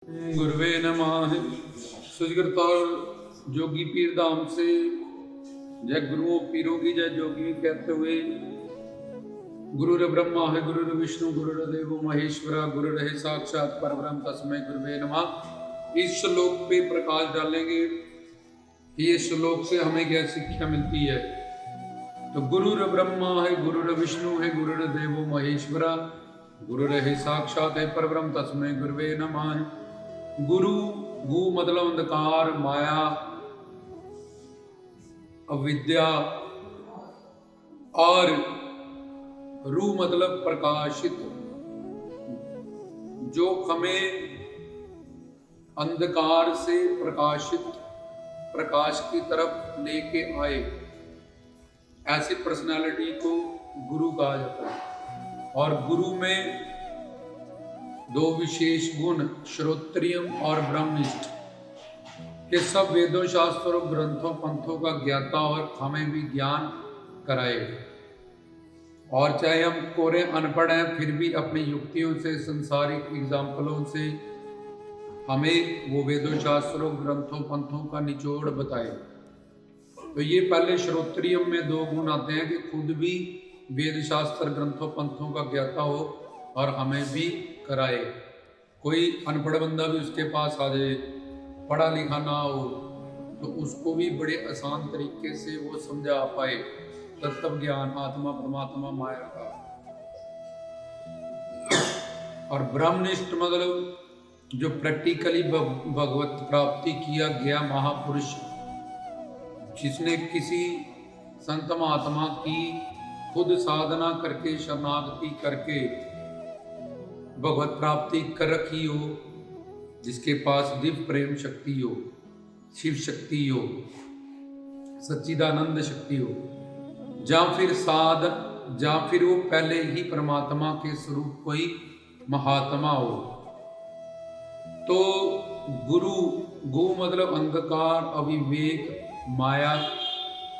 गुरुवे नमः। सुजगत और जोगी पीर धाम से जय गुरुओं पीरों की जय जोगी कहते हुए गुरुर ब्रह्मा है गुरुर विष्णु गुरुर देव महेश्वरा गुरुर है साक्षात परब्रह्म तस्मै गुरुवे नमः। इस श्लोक पे प्रकाश डालेंगे कि ये श्लोक से हमें क्या शिक्षा मिलती है। तो गुरुर ब्रह्मा है गुरुर विष्णु है गुरुर देव महेश्वरा गुरुर है साक्षात है परब्रह्म तस्मै गुरुवे नमः। गुरु गु मतलब अंधकार माया अविद्या और रू मतलब प्रकाशित, जो हमें अंधकार से प्रकाश की तरफ लेके आए, ऐसी पर्सनालिटी को गुरु कहा जाता है। और गुरु में दो विशेष गुण श्रोत्रियम और ब्रह्मनिष्ठ के सब वेदों शास्त्रों ग्रंथों पंथों का ज्ञाता और हमें भी ज्ञान कराए। और चाहे हम कोरे अनपढ़ हैं फिर भी अपनी युक्तियों से संसारिक एग्जाम्पलों से हमें वो वेदों शास्त्रों ग्रंथों पंथों का निचोड़ बताए। तो ये पहले श्रोत्रियम में दो गुण आते हैं कि खुद भी वेद शास्त्र ग्रंथों पंथों का ज्ञाता हो और हमें भी कराए। कोई अनपढ़ बंदा भी उसके पास आ जाए, पढ़ा लिखा ना हो, तो उसको भी बड़े आसान तरीके से वो समझा पाए तत्व ज्ञान आत्मा परमात्मा माया का। और ब्रह्मनिष्ठ मतलब जो प्रैक्टिकली भगवत प्राप्ति किया गया महापुरुष, जिसने किसी संत महात्मा की खुद साधना करके शरणागति करके भगवत प्राप्ति कर रखी हो, जिसके पास दिव्य प्रेम शक्ति हो, शिव शक्ति हो, सच्चिदानंद शक्ति हो, या फिर वो पहले ही परमात्मा के स्वरूप कोई महात्मा हो। तो गुरु गु मतलब अंधकार अविवेक माया,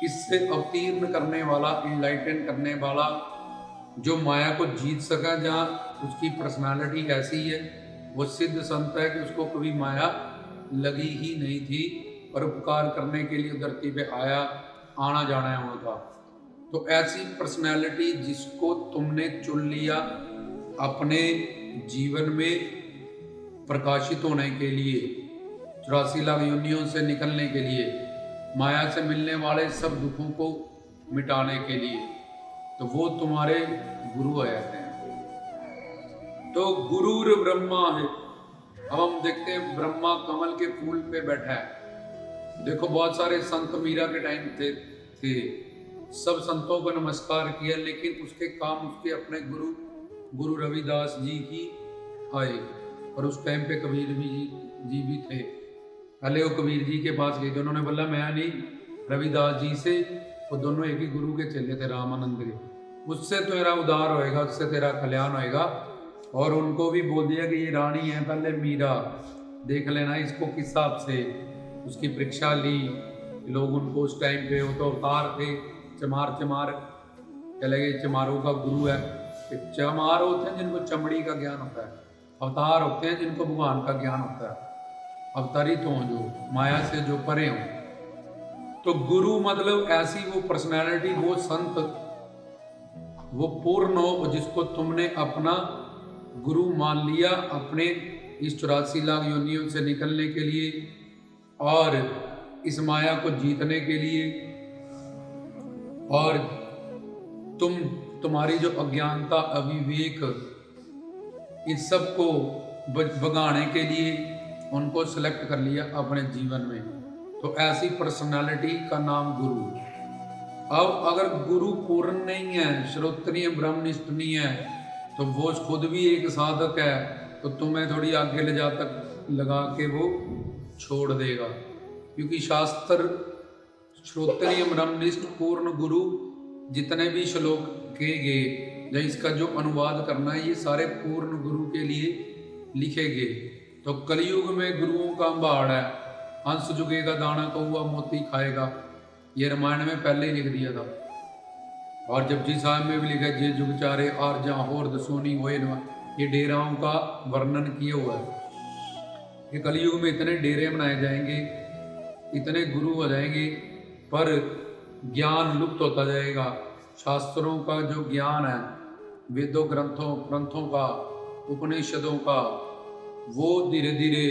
इससे अवतीर्ण करने वाला, इनलाइटन करने वाला, जो माया को जीत सका, जहाँ उसकी पर्सनालिटी ऐसी है, वो सिद्ध संत है कि उसको कभी माया लगी ही नहीं थी और उपकार करने के लिए धरती पे आया, आना जाना है उनका। तो ऐसी पर्सनालिटी जिसको तुमने चुन लिया अपने जीवन में प्रकाशित होने के लिए, 84 लाख योनियों से निकलने के लिए, माया से मिलने वाले सब दुखों को मिटाने के लिए, तो वो तुम्हारे गुरु आए हैं। तो गुरुर ब्रह्मा है। अब हम देखते हैं ब्रह्मा कमल के फूल पे बैठा है। देखो बहुत सारे संत मीरा के टाइम थे सब संतों को नमस्कार किया, लेकिन उसके काम उसके अपने गुरु रविदास जी ही आए। और उस टाइम पे कबीर जी भी थे। पहले वो कबीर जी के पास गए थे, उन्होंने बोला मैं नहीं, रविदास जी से, वो दोनों एक ही गुरु के चले थे रामानंद के, उससे तो तेरा उद्धार होएगा, उससे तेरा कल्याण होएगा। और उनको भी बोल दिया कि ये रानी है पहले मीरा, देख लेना इसको किस हिसाब से। उसकी परीक्षा ली लोग, उनको उस टाइम पे, वो तो अवतार थे, चमार चले गए, चमारों का गुरु है। चमार होते हैं जिनको चमड़ी का ज्ञान होता है, अवतार होते हैं जिनको भगवान का ज्ञान होता है, अवतरित हों जो माया से जो परे हों। तो गुरु मतलब ऐसी वो पर्सनैलिटी, वो संत, वो पूर्ण हो जिसको तुमने अपना गुरु मान लिया अपने इस 84 लाख योनियों से निकलने के लिए और इस माया को जीतने के लिए। और तुम्हारी जो अज्ञानता अविवेक, इस सब को भगाने के लिए उनको सिलेक्ट कर लिया अपने जीवन में। तो ऐसी पर्सनालिटी का नाम गुरु। अब अगर गुरु पूर्ण नहीं है, श्रोत्रिय ब्रह्मनिष्ठ नहीं है, तो वो खुद भी एक साधक है, तो तुम्हें थोड़ी आगे ले जा तक लगा के वो छोड़ देगा। क्योंकि शास्त्र श्रोत्रिय ब्रह्मनिष्ठ पूर्ण गुरु जितने भी श्लोक कहे गए, या इसका जो अनुवाद करना है, ये सारे पूर्ण गुरु के लिए लिखे गए। तो कलयुग में गुरुओं का अंबाड़ है, हंस जुगेगा दाना कौआ मोती खाएगा, ये रामायण में पहले ही लिख दिया था। और जपजी साहब में भी लिखा है, जे जुग चारे आर जहाँ होर दसोनी होए, ये डेराओं का वर्णन किया हुआ है। कि कलयुग में इतने डेरे बनाए जाएंगे, इतने गुरु हो जाएंगे, पर ज्ञान लुप्त होता जाएगा। शास्त्रों का जो ज्ञान है, वेदों ग्रंथों का, उपनिषदों का, वो धीरे धीरे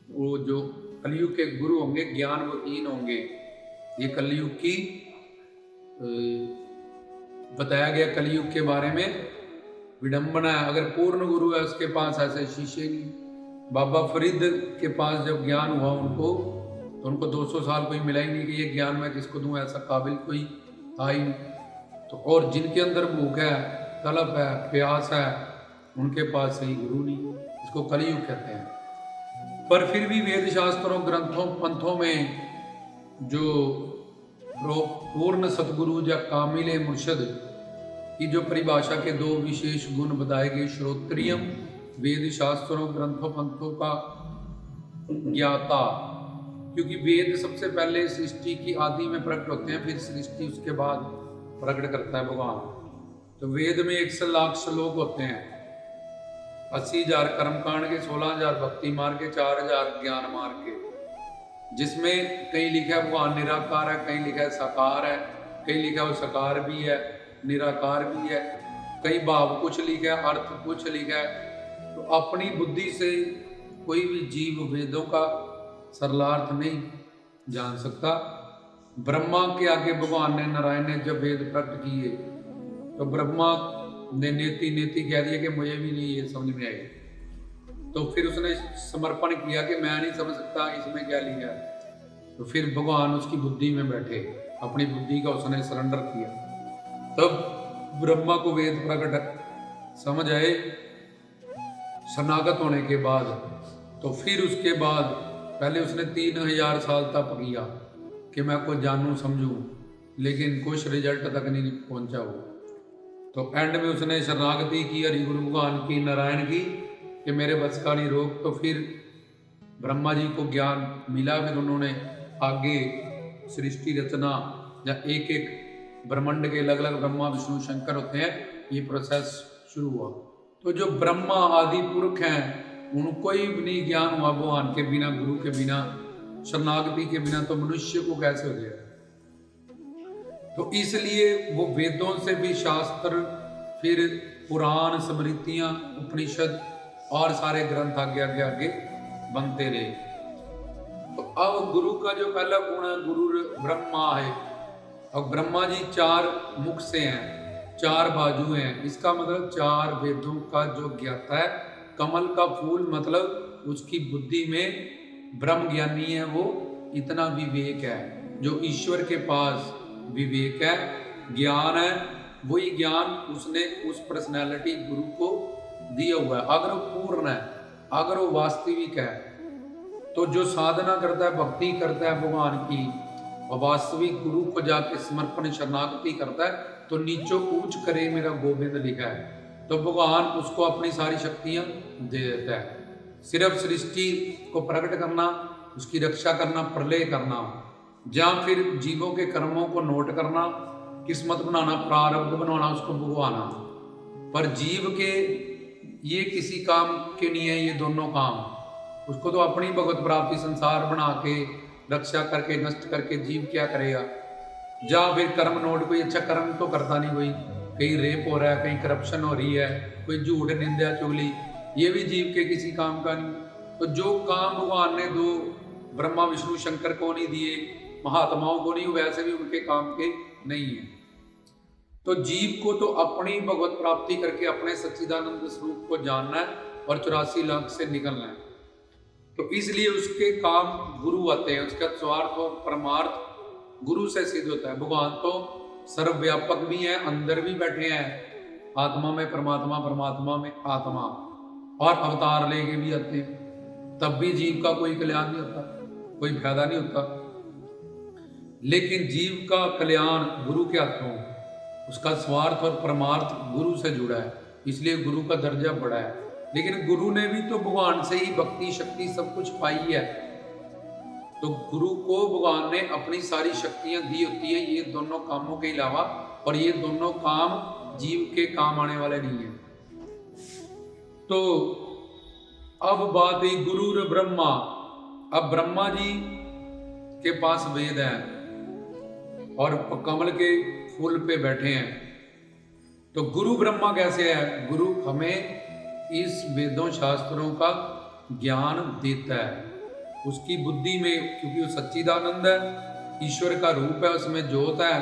वो जो कलयुग के गुरु होंगे ज्ञान वो हीन होंगे। ये कलयुग की बताया गया कलयुग के बारे में विडंबना है। अगर पूर्ण गुरु है उसके पास ऐसे शिष्य नहीं। बाबा फरीद के पास जब ज्ञान हुआ उनको, तो उनको 200 साल कोई मिला ही नहीं कि ये ज्ञान मैं किसको दूं, ऐसा काबिल कोई था ही नहीं। तो और जिनके अंदर भूख है, तलब है, प्यास है, उनके पास सही गुरु नहीं, इसको कलयुग कहते हैं। पर फिर भी वेद शास्त्रों ग्रंथों पंथों में जो पूर्ण सतगुरु या कामिले मुर्शद की जो परिभाषा के दो विशेष गुण बताए गए, श्रोत्रियम वेद शास्त्रों ग्रंथों पंथों का ज्ञाता, क्योंकि वेद सबसे पहले सृष्टि की आदि में प्रकट होते हैं, फिर सृष्टि उसके बाद प्रकट करता है भगवान। तो वेद में 100 लाख श्लोक होते हैं, 80,000 कर्मकांड के, 16,000 भक्ति मार्ग के, 4,000 ज्ञान मार्ग के, जिसमें कहीं लिखा है भगवान निराकार है, कहीं लिखा है साकार है, कहीं लिखा है वो साकार भी है, निराकार भी है, कहीं भाव कुछ लिखा है, अर्थ कुछ लिखा है। तो अपनी बुद्धि से कोई भी जीव वेदों का सरलार्थ नहीं जान सकता। ब्रह्मा के आगे भगवान ने, नारायण ने जब वेद प्रकट किए तो ब्रह्मा ने नेति नेति कह दिया कि मुझे भी नहीं ये समझ में आएगी। तो फिर उसने समर्पण किया कि मैं नहीं समझ सकता इसमें क्या लिखा है। तो फिर भगवान उसकी बुद्धि में बैठे, अपनी बुद्धि का उसने सरेंडर किया, तब ब्रह्मा को वेद प्रकट समझ आए शरणागत होने के बाद। तो फिर उसके बाद पहले उसने 3000 साल तप किया कि मैं को जानूं समझूं, लेकिन कुछ रिजल्ट तक नहीं पहुंचा वो। तो एंड में उसने शरणागति की, हरि गुरु भगवान की, नारायण की, कि मेरे बस का नहीं रोक। तो फिर ब्रह्मा जी को ज्ञान मिला, फिर उन्होंने आगे सृष्टि रचना या एक एक ब्रह्मांड के अलग अलग ब्रह्मा विष्णु शंकर होते हैं, ये प्रोसेस शुरू हुआ। तो जो ब्रह्मा आदि पुरुष हैं उनको ही नहीं ज्ञान हुआ भगवान के बिना, गुरु के बिना, शरणागति के बिना, तो मनुष्य को कैसे हो जाएगा। तो इसलिए वो वेदों से भी शास्त्र, फिर पुराण, स्मृतियां, उपनिषद और सारे ग्रंथ आगे आगे आगे बनते रहे। तो अब गुरु का जो पहला गुण है, गुरु ब्रह्मा है। अब ब्रह्मा जी 4 मुख से हैं, 4 बाजू हैं, इसका मतलब 4 वेदों का जो ज्ञाता है। कमल का फूल मतलब उसकी बुद्धि में ब्रह्म ज्ञानी है, वो इतना विवेक है, जो ईश्वर के पास विवेक है, ज्ञान है, वही ज्ञान उसने उस पर्सनैलिटी गुरु को दिया हुआ है। अगर वो पूर्ण है, अगर वो वास्तविक है, तो जो साधना करता है, भक्ति करता है भगवान की, और वास्तविक गुरु को जाके समर्पण शरणागति करता है, तो नीचो ऊंच करे मेरा गोविंद लिखा है, तो भगवान उसको अपनी सारी शक्तियां दे देता है। सिर्फ सृष्टि को प्रकट करना, उसकी रक्षा करना, प्रलय करना, या फिर जीवों के कर्मों को नोट करना, किस्मत बनाना, प्रारब्ध बनाना, उसको भुगवाना। पर जीव के ये किसी काम के नहीं है, ये दोनों काम। उसको तो अपनी भगवत प्राप्ति, संसार बना के, रक्षा करके, नष्ट करके जीव क्या करेगा। या फिर कर्म नोट, कोई अच्छा कर्म तो करता नहीं, कोई कहीं रेप हो रहा है, कहीं करप्शन हो रही है, कोई झूठ, निंदा, चुगली, ये भी जीव के किसी काम का नहीं। तो जो काम भगवान ने दो ब्रह्मा विष्णु शंकर को नहीं दिए, महात्माओं को नहीं, वैसे भी उनके काम के नहीं है। तो जीव को तो अपनी भगवत प्राप्ति करके अपने सच्चिदानंद स्वरूप को जानना है और 84 लाख से निकलना है। तो इसलिए उसके काम गुरु आते हैं, उसका स्वार्थ और परमार्थ गुरु से सिद्ध होता है। भगवान तो सर्वव्यापक भी है, अंदर भी बैठे हैं, आत्मा में परमात्मा, परमात्मा में आत्मा, और अवतार लेके भी आते हैं, तब भी जीव का कोई कल्याण नहीं होता, कोई फायदा नहीं होता। लेकिन जीव का कल्याण गुरु के हाथों, उसका स्वार्थ और परमार्थ गुरु से जुड़ा है, इसलिए गुरु का दर्जा बड़ा है। लेकिन गुरु ने भी तो भगवान से ही भक्ति शक्ति सब कुछ पाई है, तो गुरु को भगवान ने अपनी सारी शक्तियां दी होती है ये दोनों कामों के अलावा, और ये दोनों काम जीव के काम आने वाले नहीं है। तो अब बात हुई गुरुर ब्रह्मा। अब ब्रह्मा जी के पास वेद है और कमल के फूल पे बैठे हैं। तो गुरु ब्रह्मा कैसे है? गुरु हमें इस वेदों शास्त्रों का ज्ञान देता है उसकी बुद्धि में, क्योंकि वो सच्चिदानंद है, ईश्वर का रूप है, उसमें ज्योत है।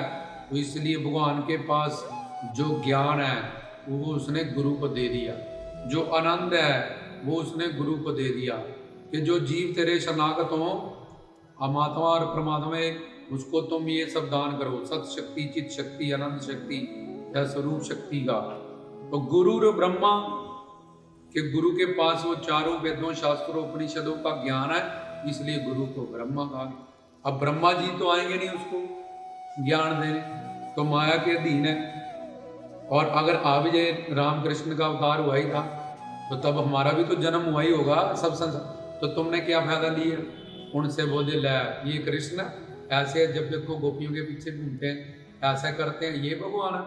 तो इसलिए भगवान के पास जो ज्ञान है वो उसने गुरु को दे दिया, जो आनंद है वो उसने गुरु को दे दिया कि जो जीव तेरे शरणागत हो अमात्मा और परमात्मा में, उसको तुम ये सब दान करो, सत शक्ति, चित शक्ति, अनंत शक्ति या स्वरूप शक्ति का। तो गुरु ब्रह्मा के गुरु के पास वो चारों वेदों शास्त्रों उपनिषदों का ज्ञान है, इसलिए गुरु को ब्रह्मा कहा। अब ब्रह्मा जी तो आएंगे नहीं उसको ज्ञान देने, तो माया के अधीन है। और अगर आ भी जाए, रामकृष्ण का अवतार हुआ ही था, तो तब हमारा भी तो जन्म हुआ ही होगा सब संसार। तो तुमने क्या फायदा लिया? उनसे बोले ले ये कृष्ण ऐसे, जब देखो गोपियों के पीछे घूमते हैं, ऐसा करते हैं, ये भगवान है।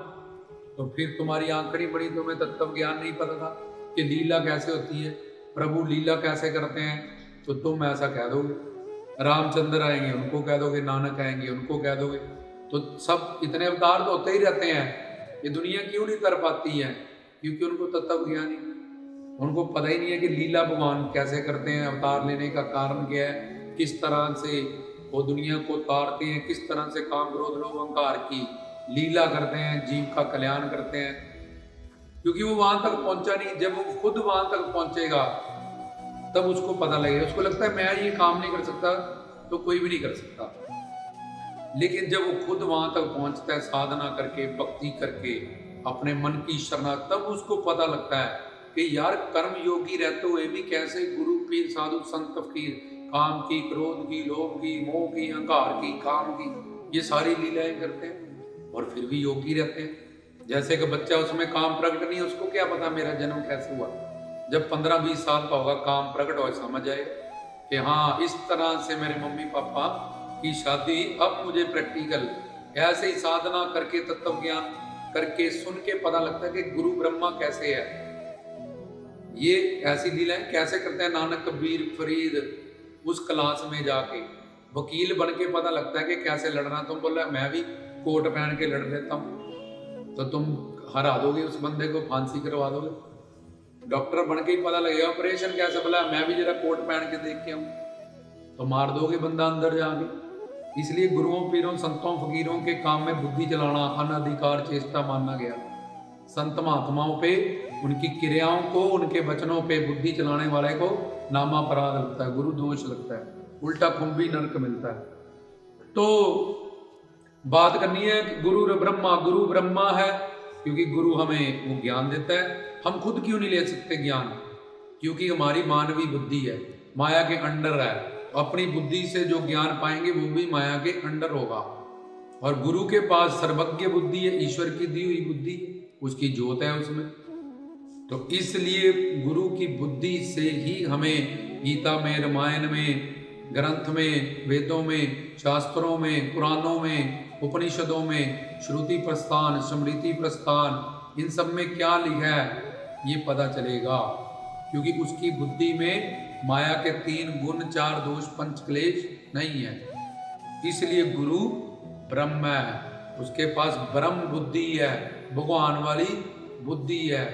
तो फिर तुम्हारी आंख नहीं बड़ी, तुम्हें तत्व ज्ञान नहीं पता था कि लीला कैसे होती है, प्रभु लीला कैसे करते हैं। तो तुम ऐसा कह दोगे, रामचंद्र आएंगे उनको कह दोगे, नानक आएंगे उनको कह दोगे। तो सब इतने अवतार तो होते ही रहते हैं, ये दुनिया क्यों नहीं कर पाती है? क्योंकि उनको तत्व ज्ञान ही, उनको पता ही नहीं है कि लीला भगवान कैसे करते हैं, अवतार लेने का कारण क्या है, किस तरह से वो दुनिया को तारते हैं, किस तरह से काम क्रोध लोभ अहंकार की लीला करते हैं, जीव का कल्याण करते हैं। क्योंकि वो वहां तक पहुंचा नहीं, जब वो खुद वहां तक पहुंचेगा तब उसको पता लगेगा। उसको लगता है मैं ये काम नहीं कर सकता, तो कोई भी नहीं कर सकता। लेकिन जब वो खुद वहां तक पहुंचता है, साधना करके, भक्ति करके, अपने मन की शरणा, तब उसको पता लगता है कि यार कर्म योगी रहते हुए भी कैसे गुरु पीर साधु संत फकीर काम की, क्रोध की, लोभ की, मोह की, अहंकार की, काम की, ये सारी लीलाएं करते हैं और फिर भी योगी रहते हैं। जैसे कि बच्चा, उसमें काम प्रकट नहीं, उसको क्या पता मेरा जन्म कैसे हुआ। जब 15-20 साल का होगा, काम प्रकट हो, समझ आए कि हाँ इस तरह से मेरे मम्मी पापा की शादी, अब मुझे प्रैक्टिकल ऐसे ही साधना करके, तत्व ज्ञान करके, सुन के पता लगता है कि गुरु ब्रह्मा कैसे है, ये ऐसी लीलाएं कैसे करते हैं। नानक कबीर फरीद उस क्लास में जाके वकील बन के पता लगता है कि कैसे लड़ना। तुम बोला मैं भी कोट पहन के लड़ लेता हूँ, तो तुम हरा दोगे उस बंदे को, फांसी करवा दोगे। डॉक्टर बन के ही पता लगेगा ऑपरेशन कैसे, बोला मैं भी जरा कोट पहन के देख के आऊँ, तो मार दोगे बंदा अंदर जाके। इसलिए गुरुओं पीरों संतों फकीरों के काम में बुद्धि चलाना अनधिकार चेष्टा माना गया। संत महात्माओं पे, उनकी क्रियाओं को, उनके वचनों पे बुद्धि चलाने वाले को नामा अपराध लगता है, गुरु दोष लगता है, उल्टा कुंभी नरक मिलता है। तो बात करनी है कि गुरु ब्रह्मा है, क्योंकि गुरु हमें वो ज्ञान देता है। हम खुद क्यों नहीं ले सकते ज्ञान? क्योंकि हमारी मानवीय बुद्धि है, माया के अंडर है। तो अपनी बुद्धि से जो ज्ञान पाएंगे वो भी माया के अंडर होगा। और गुरु के पास सर्वज्ञ बुद्धि है, ईश्वर की दी हुई बुद्धि, उसकी ज्योत है उसमें। तो इसलिए गुरु की बुद्धि से ही हमें गीता में, रामायण में, ग्रंथ में, वेदों में, शास्त्रों में, पुराणों में, उपनिषदों में, श्रुति प्रस्थान, स्मृति प्रस्थान, इन सब में क्या लिखा है ये पता चलेगा। क्योंकि उसकी बुद्धि में माया के 3 गुण, 4 दोष, 5 क्लेश नहीं है। इसलिए गुरु ब्रह्म है, उसके पास ब्रह्म बुद्धि है, भगवान वाली बुद्धि है।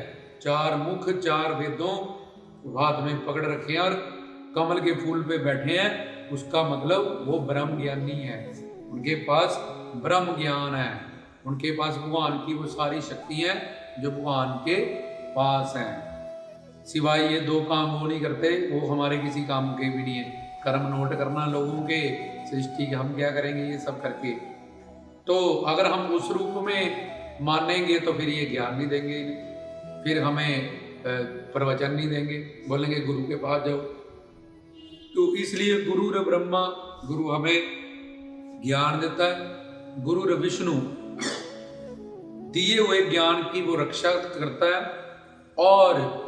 4 मुख, 4 वेदों हाथ में पकड़ रखे हैं और कमल के फूल पे बैठे हैं, उसका मतलब वो ब्रह्म ज्ञानी है। उनके पास ब्रह्म ज्ञान है, उनके पास भगवान की वो सारी शक्ति है जो भगवान के पास है। सिवाय ये 2 काम वो नहीं करते, वो हमारे किसी काम के भी नहीं है। कर्म नोट करना लोगों के, सृष्टि के, हम क्या करेंगे ये सब करके। तो अगर हम उस रूप में मानेंगे तो फिर ये ज्ञान नहीं देंगे, फिर हमें प्रवचन नहीं देंगे, बोलेंगे गुरु के पास जाओ। तो इसलिए गुरु ब्रह्मा, गुरु हमें ज्ञान देता है। गुरु विष्णु दिए हुए ज्ञान की वो रक्षा करता है, और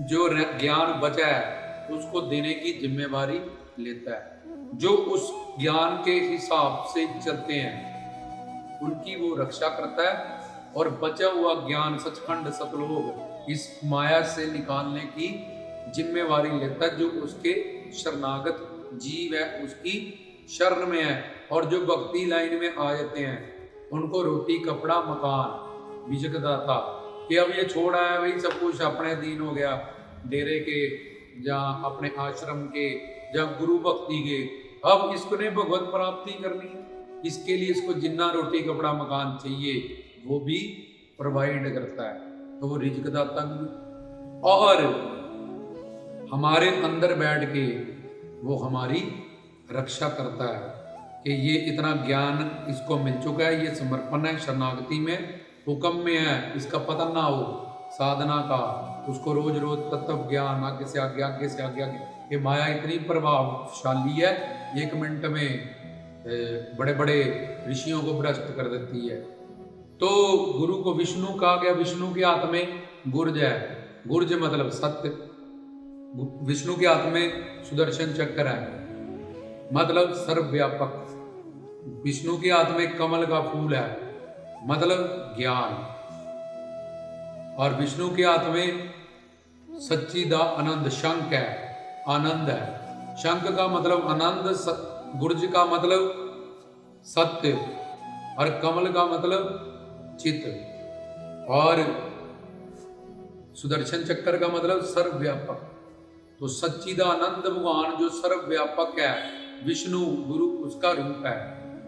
जो ज्ञान बचा है उसको देने की जिम्मेवारी लेता है। जो उस ज्ञान के हिसाब से चलते हैं उनकी वो रक्षा करता है, और बचा हुआ ज्ञान सचखंड सतलोक इस माया से निकालने की जिम्मेवारी लेता है, जो उसके शरणागत जीव है उसकी शरण में है, और जो भक्ति लाइन में आ जाते हैं उनको रोटी कपड़ा मकान विजकता था कि अब ये छोड़ आया भाई सब कुछ अपने अधीन हो गया, डेरे के या अपने आश्रम के या गुरु भक्ति के, अब इसने भगवत प्राप्ति करनी है, इसके लिए इसको जिन्ना रोटी कपड़ा मकान चाहिए वो भी प्रोवाइड करता है, तो वो रिज्क दाता भी। और हमारे अंदर बैठ के वो हमारी रक्षा करता है कि ये इतना ज्ञान इसको मिल चुका है, ये समर्पण है, शरणागति में, हुक्म में है, इसका पतन ना हो साधना का, उसको रोज रोज तत्व ज्ञान, आगे से आगे आगे से आगे आगे। ये माया इतनी प्रभावशाली है, 1 मिनट में बड़े बड़े ऋषियों को भ्रष्ट कर देती है। तो गुरु को विष्णु कहा गया, विष्णु के हाथ में गुर्ज है, गुर्ज मतलब सत्य, विष्णु के हाथ में सुदर्शन चक्र है मतलब सर्वव्यापक, विष्णु के हाथ में कमल का फूल है मतलब ज्ञान, और विष्णु के हाथ में सच्चिदा आनंद शंख है, आनंद है, शंख का मतलब आनंद, गुर्ज का मतलब सत्य, और कमल का मतलब चित्त, और सुदर्शन चक्र का मतलब सर्वव्यापक। तो सच्चिदानंद भगवान जो सर्वव्यापक है, विष्णु गुरु उसका रूप है,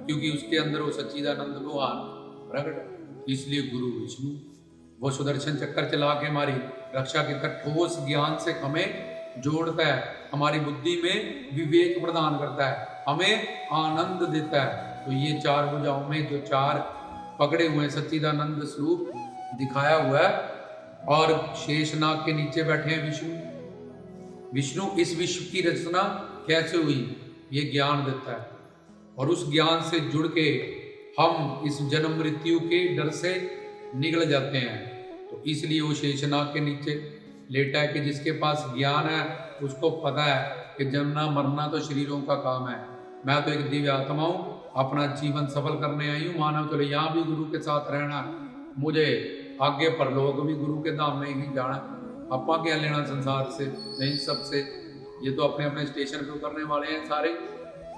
क्योंकि उसके अंदर वो सच्चिदानंद भगवान प्रकट, इसलिए गुरु विष्णु। वो सुदर्शन चक्र चला के हमारी रक्षा के तक ठोस ज्ञान से हमें जोड़ता है, हमारी बुद्धि में विवेक प्रदान करता है, हमें आनंद देता है। तो ये 4 भुजाओं में जो 4 पकड़े हुए सच्चिदानंद स्वरूप दिखाया हुआ है, और शेषनाग के नीचे बैठे हैं विष्णु। विष्णु इस विश्व की रचना कैसे हुई ये ज्ञान देता है, और उस ज्ञान से जुड़ के हम इस जन्म मृत्यु के डर से निकल जाते हैं। तो इसलिए वो शेषनाग के नीचे लेटा है कि जिसके पास ज्ञान है उसको पता है कि जन्मना मरना तो शरीरों का काम है, मैं तो एक दिव्य आत्मा हूँ, अपना जीवन सफल करने आई हूँ, मानव चलो यहाँ भी गुरु के साथ रहना, मुझे आगे परलोक भी गुरु के धाम में ही जाना, अपा क्या लेना संसार से, नहीं सबसे, ये तो अपने अपने स्टेशन पे उतरने वाले हैं सारे,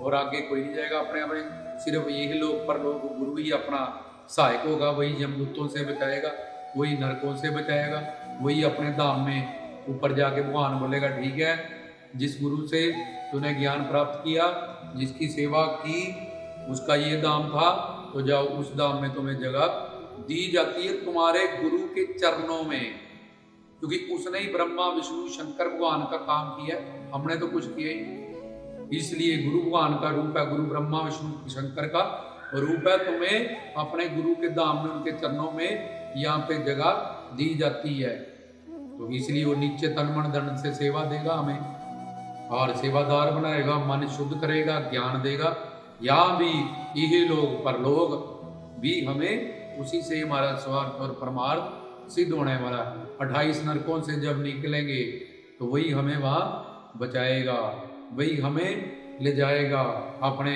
और आगे कोई नहीं जाएगा अपने अपने, सिर्फ यही लोग परलोक गुरु ही अपना सहायक होगा, वही यमदूतों से बचाएगा, वही नरकों से बचाएगा, वही अपने धाम में ऊपर जाके भगवान बोलेगा ठीक है, जिस गुरु से तूने ज्ञान प्राप्त किया, जिसकी सेवा की, उसका ये दाम था, तो जाओ उस दाम में तुम्हें जगह दी जाती है तुम्हारे गुरु के चरणों में, क्योंकि उसने ही ब्रह्मा विष्णु शंकर भगवान का काम किया, हमने तो कुछ किया ही। इसलिए गुरु भगवान का रूप है, गुरु ब्रह्मा विष्णु शंकर का रूप है, तुम्हें अपने गुरु के धाम में उनके चरणों में यहाँ पे जगह दी जाती है। तो इसलिए वो नीचे तन मन धन से सेवा देगा हमें, और सेवादार बनाएगा, मन शुद्ध करेगा, ज्ञान देगा, यहाँ भी यही लोग परलोक भी हमें उसी से हमारा स्वार्थ और परमार्थ सिद्ध होने वाला है। 28 नरकों से जब निकलेंगे तो वही हमें वहाँ बचाएगा, वही हमें ले जाएगा अपने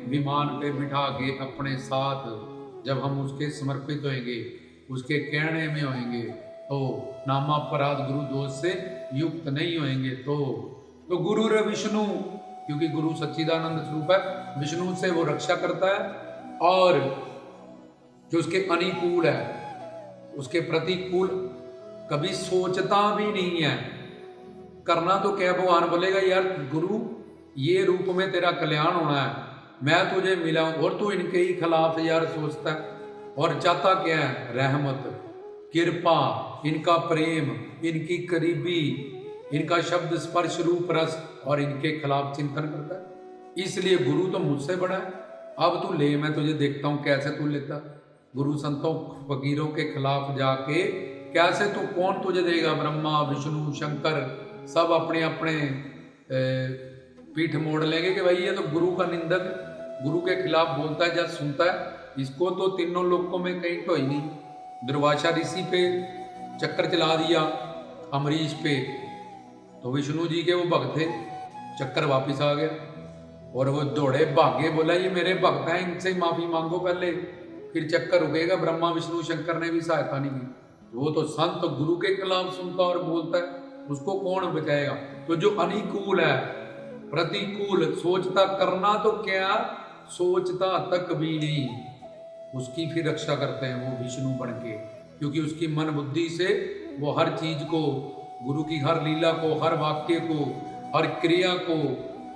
विमान पे बिठा के अपने साथ, जब हम उसके समर्पित होंगे, उसके कहने में होंगे, तो नामापराध गुरु दोष से युक्त नहीं होंगे। तो गुरु रे विष्णु, क्योंकि गुरु सच्चिदानंद स्वरूप है, विष्णु से वो रक्षा करता है, और जो उसके अनुकूल है उसके प्रतिकूल कभी सोचता भी नहीं है। करना तो क्या, भगवान बोलेगा यार गुरु ये रूप में तेरा कल्याण होना है, मैं तुझे मिला हूं, और तू इनके ही खिलाफ यार सोचता है, और चाहता क्या है, रहमत, कृपा, इनका प्रेम, इनकी करीबी, इनका शब्द स्पर्श रूप रस, और इनके खिलाफ चिंतन करता है। इसलिए गुरु तो मुझसे बड़ा है, अब तू ले, मैं तुझे देखता हूं कैसे तू लेता। गुरु संतों फकीरों के खिलाफ जाके कैसे तू, कौन तुझे देगा, ब्रह्मा विष्णु शंकर सब अपने अपने पीठ मोड़ लेंगे कि भाई ये तो गुरु का निंदक, गुरु के खिलाफ बोलता है, जब सुनता है, इसको तो तीनों लोकों में कहीं तो ही नहीं। दुर्वासा ऋषि पे चक्कर चला दिया अमरीश पे, तो विष्णु जी के वो भक्त थे, चक्कर वापिस आ गया, और वो दौड़े भागे, बोला ये मेरे भक्त हैं, इनसे माफी मांगो पहले, फिर चक्कर रुकेगा। ब्रह्मा विष्णु शंकर ने भी सहायता नहीं की। वो तो संत गुरु के खिलाफ सुनता और बोलता है, उसको कौन बचाएगा। तो जो अनिकूल है, प्रतिकूल सोचता करना तो क्या, सोचता तक भी नहीं, उसकी फिर रक्षा करते हैं वो विष्णु बन के, क्योंकि उसकी मन बुद्धि से वो हर चीज को, गुरु की हर लीला को, हर वाक्य को, हर क्रिया को,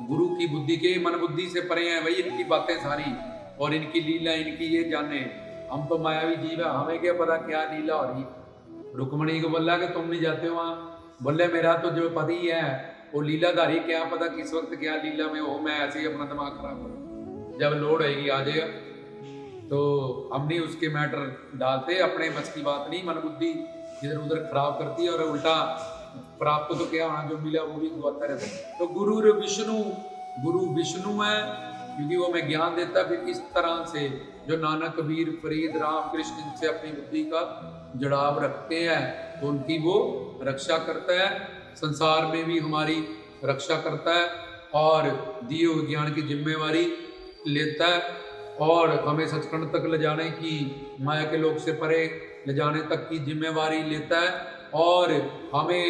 गुरु की बुद्धि के मन बुद्धि से परे हैं भाई इनकी बातें सारी, और इनकी लीला इनकी ये जाने। हम तो मायावी जीव है, हमें क्या पता क्या लीला हो रही। रुक्मणी को बोला कि तुम नहीं जाते वहां, बोले मेरा तो जो पति है वो लीलाधारी, क्या पता किस वक्त क्या लीला में हो, मैं ऐसे ही अपना दिमाग खराब करूँ, जब लोड होएगी आ जाएगा। तो हम नहीं उसके मैटर डालते, अपने बस की बात नहीं, मन बुद्धि इधर उधर खराब करती है, और उल्टा प्राप्त तो क्या होना, जो मिला वो भी गवाता रहता है। तो गुरु विष्णु है, क्योंकि वो हमें ज्ञान देता है। फिर इस तरह से जो नानक, कबीर, फरीद, राम, कृष्ण इनसे अपनी बुद्धि का जुड़ाव रखते हैं, तो उनकी वो रक्षा करता है, संसार में भी हमारी रक्षा करता है, और दिए हुए ज्ञान की जिम्मेवारी लेता है, और हमें सचखंड तक ले जाने की, माया के लोक से परे ले जाने तक की जिम्मेवारी लेता है। और हमें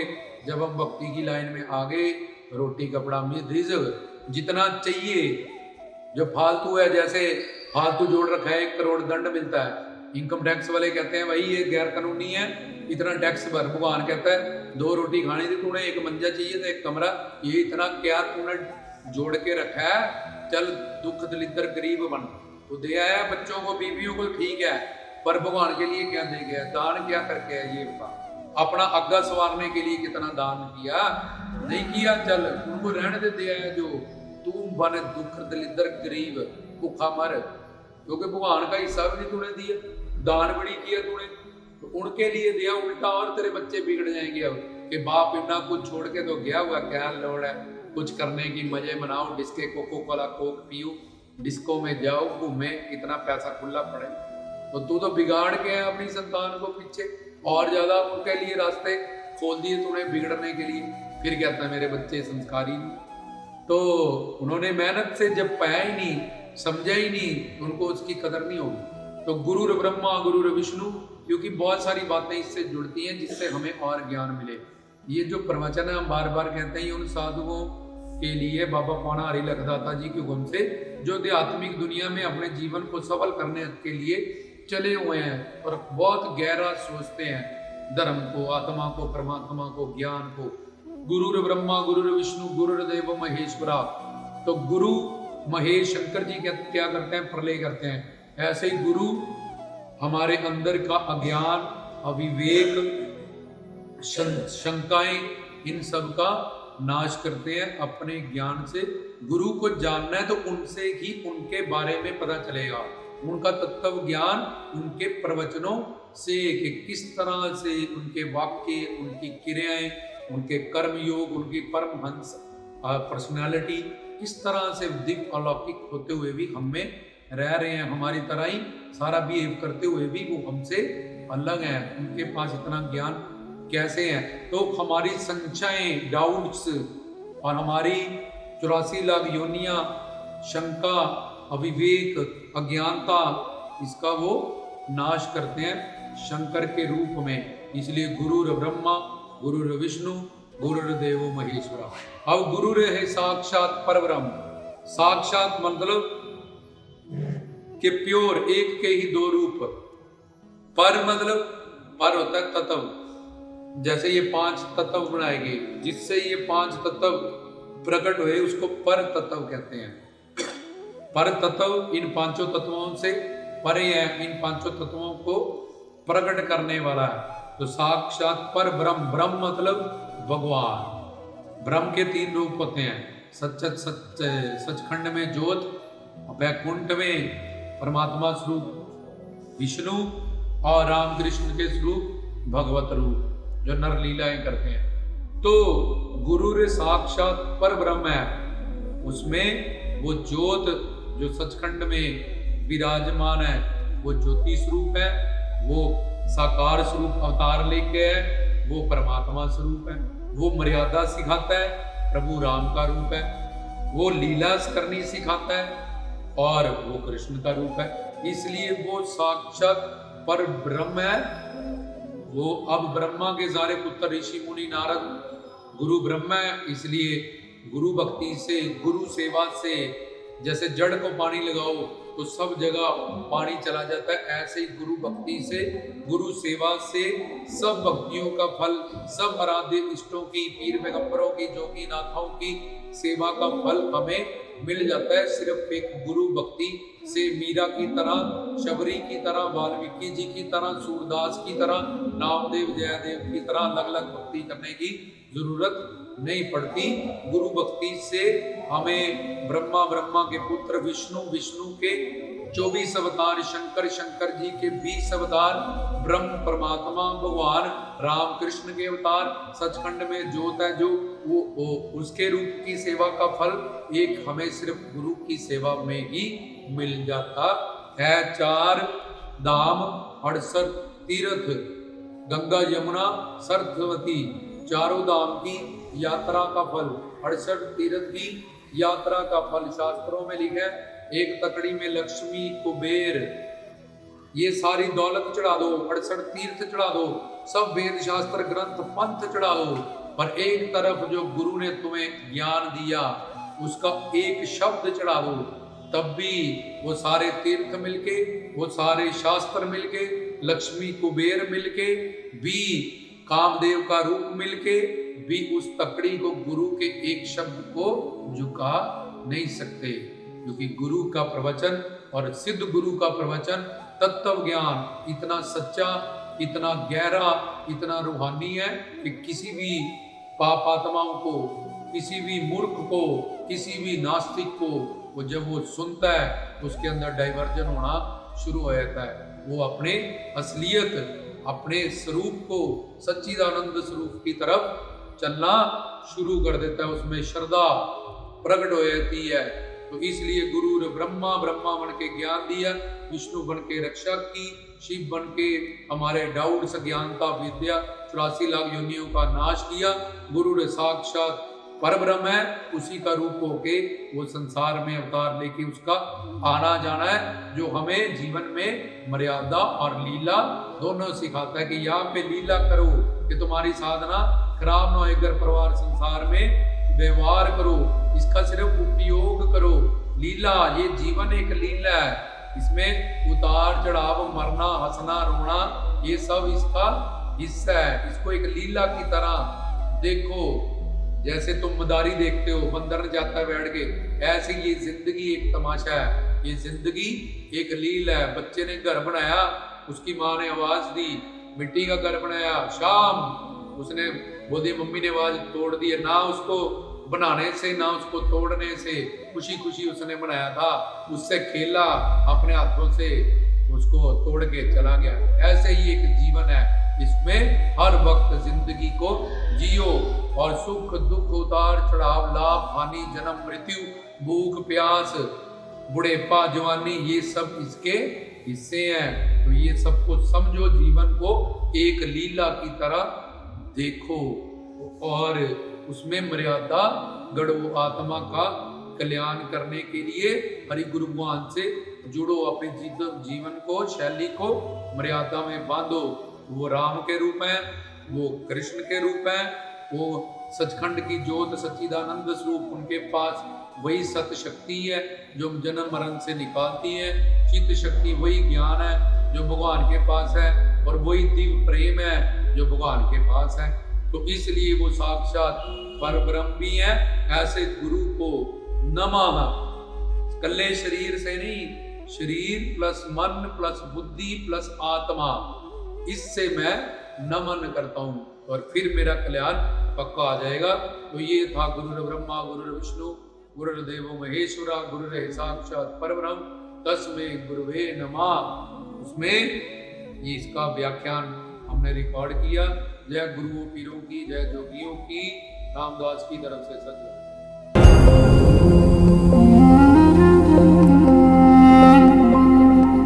जब हम भक्ति की लाइन में आ गए, रोटी कपड़ा में रिज़्क जितना चाहिए, जो फालतू है, जैसे फालतू जोड़ रखा है 1 करोड़ दंड मिलता है, इनकम टैक्स वाले कहते हैं भाई ये गैर कानूनी है, इतना टैक्स भर। भगवान कहता है 2 रोटी खानी थी तूने, 1 मंजा चाहिए था, 1 कमरा, ये इतना क्या तूने जोड़ के रखा है, चल दुख दलिद्र गरीब बन। तो दे आया बच्चों को, बीवियों को, ठीक है, पर भगवान के लिए क्या दे गया, दान क्या करके है, ये बता। अपना आगा संवारने के लिए कितना दान किया, नहीं किया, चल उनको रहने दे। दे आया जो तू बन दुख दलिद्र गरीब भूखा मर, क्योंकि भगवान का हिस्सा भी नहीं तूने दिया, दान भी नहीं किया तूने, तो उनके लिए दिया उल्टा, और तेरे बच्चे बिगड़ जाएंगे अब कि बाप इतना कुछ छोड़ के तो गया हुआ, क्या लोड़ है कुछ करने की, मजे मनाओ, डिस्के कोको कोला कोक पियो, डिस्को में जाओ, घूमे, कितना पैसा खुला पड़े। तो तू तो बिगाड़ के है अपनी संतान को पीछे, और ज्यादा उनके लिए रास्ते खोल दिए तूने बिगड़ने के लिए। फिर कहता है मेरे बच्चे संस्कारी नहीं, तो उन्होंने मेहनत से जब पाया ही नहीं, समझा ही नहीं, उनको उसकी कदर नहीं होगी। तो गुरु ब्रह्मा गुरु विष्णु, क्योंकि बहुत सारी बातें इससे जुड़ती हैं जिससे हमें और ज्ञान मिले। ये जो प्रवचन है हम बार बार कहते हैं, उन साधुओं के लिए बाबा पौना हरि लखदाता जी के हुक्म से, जो आध्यात्मिक दुनिया में अपने जीवन को सफल करने के लिए चले हुए हैं और बहुत गहरा सोचते हैं धर्म को, आत्मा को, परमात्मा को, ज्ञान को। गुरु ब्रह्मा गुरु विष्णु गुरुदेव महेश्वरा। तो गुरु महेश शंकर जी क्या करते हैं, प्रलय करते हैं। ऐसे ही गुरु हमारे अंदर का अज्ञान, अविवेक, शंकाएं, इन सब का नाश करते हैं अपने ज्ञान से। गुरु को जानना है तो उनसे ही उनके बारे में पता चलेगा, उनका तत्व ज्ञान उनके प्रवचनों से, कि किस तरह से उनके वाक्य, उनकी क्रियाएं, उनके कर्म योग, उनकी परमहंस पर्सनालिटी किस तरह से दिव्य अलौकिक होते हुए भी हम में रह रहे हैं, हमारी तरह ही सारा बिहेव करते हुए भी वो हमसे अलग हैं, उनके पास इतना ज्ञान कैसे है। तो हमारी संख्याएं, डाउट्स और हमारी 84 लाख योनियां, शंका, अविवेक, अज्ञानता, इसका वो नाश करते हैं शंकर के रूप में। इसलिए गुरु ब्रह्मा गुरु विष्णु गुरुदेव महेश्वरा। अब गुरु है साक्षात परब्रह्म। साक्षात मतलब कि प्योर, एक के ही 2 रूप। पर मतलब पर होता है तत्व, जैसे ये 5 तत्व बनाए गए, जिससे ये 5 तत्व प्रकट हुए उसको पर तत्व कहते हैं। पर तत्व इन 5 तत्वों से परे है, इन 5 तत्वों को प्रकट करने वाला है। तो साक्षात पर ब्रह्म, ब्रह्म मतलब भगवान। ब्रह्म के 3 रूप होते हैं, सचखंड में ज्योत, वैकुंठ में परमात्मा स्वरूप विष्णु, और रामकृष्ण के स्वरूप भगवत रूप, जो नर लीलाएं करते हैं। तो गुरु रे साक्षात पर ब्रह्म है, उसमें वो ज्योत जो सचखंड में विराजमान है वो ज्योति स्वरूप है, वो साकार स्वरूप अवतार लेके है, वो परमात्मा स्वरूप है, वो मर्यादा सिखाता है, प्रभु राम का रूप है, वो लीला करनी सिखाता है, और वो कृष्ण का रूप है। इसलिए वो साक्षात पर ब्रह्म है। वो अब ब्रह्मा के सारे पुत्र ऋषि मुनि नारद गुरु ब्रह्म है, इसलिए गुरु भक्ति से, गुरु सेवा से, जैसे जड़ को पानी लगाओ तो सब जगह पानी चला जाता है, ऐसे ही गुरु भक्ति से, गुरु सेवा से सब भक्तियों का फल, सब आराध्य इष्टों की, पीर पैगंबरों की, जोगी नाथों की सेवा का फल हमें मिल जाता है। सिर्फ एक गुरु भक्ति से मीरा की तरह, शबरी की तरह, वाल्मीकि जी की तरह, सूरदास की तरह, नामदेव जयदेव की तरह अलग अलग भक्ति करने की जरूरत नहीं पड़ती। गुरु भक्ति से हमें ब्रह्मा, ब्रह्मा के पुत्र विष्णु, विष्णु के 24 अवतार, शंकर, शंकर जी के 20 अवतार, ब्रह्म परमात्मा भगवान राम कृष्ण के अवतार, सचखंड में ज्योत है जो वो उसके रूप की सेवा का फल एक हमें सिर्फ गुरु की सेवा में ही मिल जाता है। 4 धाम 68 तीर्थ, गंगा यमुना सरस्वती, चारों धाम की यात्रा का फल, 68 तीर्थ की यात्रा का फल शास्त्रों में लिखा है। एक तकड़ी में लक्ष्मी, कुबेर, ये सारी दौलत चढ़ा दो, 68 तीर्थ चढ़ा दो, सब वेद शास्त्र ग्रंथ पंथ चढ़ा दो, पर एक तरफ जो गुरु ने तुम्हें ज्ञान दिया उसका एक शब्द चढ़ा दो, तब भी वो सारे तीर्थ मिलके, वो सारे शास्त्र मिलके, लक्ष्मी कुबेर मिलके भी, कामदेव का रूप मिलके भी उस तकड़ी को, गुरु के एक शब्द को झुका नहीं सकते। क्योंकि गुरु का प्रवचन और सिद्ध गुरु का प्रवचन, तत्व ज्ञान इतना सच्चा, इतना गहरा, इतना रूहानी है कि किसी भी पापात्माओं को, किसी भी मूर्ख को, किसी भी नास्तिक को वो जब वो सुनता है उसके अंदर डाइवर्जन होना शुरू हो जाता है। वो अपने असलियत, अपने स्वरूप को, सच्चिदानंद स्वरूप की तरफ चलना शुरू कर देता है, उसमें श्रद्धा प्रकट हो जाती है। तो इसलिए गुरु ने ब्रह्मा, ब्रह्मा बन के ज्ञान दिया, विष्णु बन के रक्षा की, शिव बन के हमारे डाउट्स, अज्ञानता, विद्या 84 लाख योनियों का नाश किया। गुरु ने साक्षात परब्रह्म है, उसी का रूप होके वो संसार में अवतार लेके उसका आना जाना है, जो हमें जीवन में मर्यादा और लीला दोनों सिखाता है कि यहाँ पे लीला करो कि तुम्हारी साधना खराब ना हो, एक घर परिवार संसार में व्यवहार करो, इसका सिर्फ उपयोग करो। लीला, ये जीवन एक लीला है, इसमें उतार चढ़ाव, मरना, हंसना, रोना, ये सब इसका हिस्सा है। इसको एक लीला की तरह देखो, जैसे तुम मदारी देखते हो, बंदर जाता है बैठ के, ऐसे ये जिंदगी एक तमाशा है, ये जिंदगी एक लीला है। बच्चे ने घर बनाया, उसकी माँ ने आवाज दी, मिट्टी का घर बनाया, शाम उसने बोली, मम्मी ने आवाज तोड़ दी है, ना उसको बनाने से ना उसको तोड़ने से, खुशी खुशी उसने बनाया था, उससे खेला, अपने हाथों से उसको तोड़ के चला गया। ऐसे ही एक जीवन है, इसमें हर वक्त जिंदगी को जियो और सुख दुख, उतार चढ़ाव, लाभ हानि, जन्म मृत्यु, भूख प्यास, बुढ़ेपा जवानी, ये सब इसके हिस्से हैं। तो ये सब कुछ समझो, जीवन को एक लीला की तरह देखो और उसमें मर्यादा गढ़ो। आत्मा का कल्याण करने के लिए हरि गुरु भगवान से जुड़ो, अपने जीवन को, शैली को मर्यादा में बांधो। वो राम के रूप हैं, वो कृष्ण के रूप हैं, वो सचखंड की ज्योत, सच्चिदानंद स्वरूप, उनके पास वही सत्य शक्ति है जो जन्म मरण से निकालती है, चित्त शक्ति वही ज्ञान है जो भगवान के पास है, और वही दिव्य प्रेम है जो भगवान के पास है। तो इसलिए वो साक्षात परब्रह्म भी है। ऐसे गुरु को नमः, कल्ले शरीर से नहीं, शरीर प्लस मन प्लस बुद्धि प्लस आत्मा, इससे मैं नमन करता हूँ और फिर मेरा कल्याण पक्का आ जाएगा। तो ये था गुरु ब्रह्मा गुरु विष्णु गुरुर्देवो महेश्वरा, गुरु साक्षात परब्रह्म तस्मै गुरुवे नमः। उसमें ये इसका व्याख्यान हमने रिकॉर्ड किया। जय गुरुओं पीरों की, जय जोगियों की, रामदास की तरफ से सच।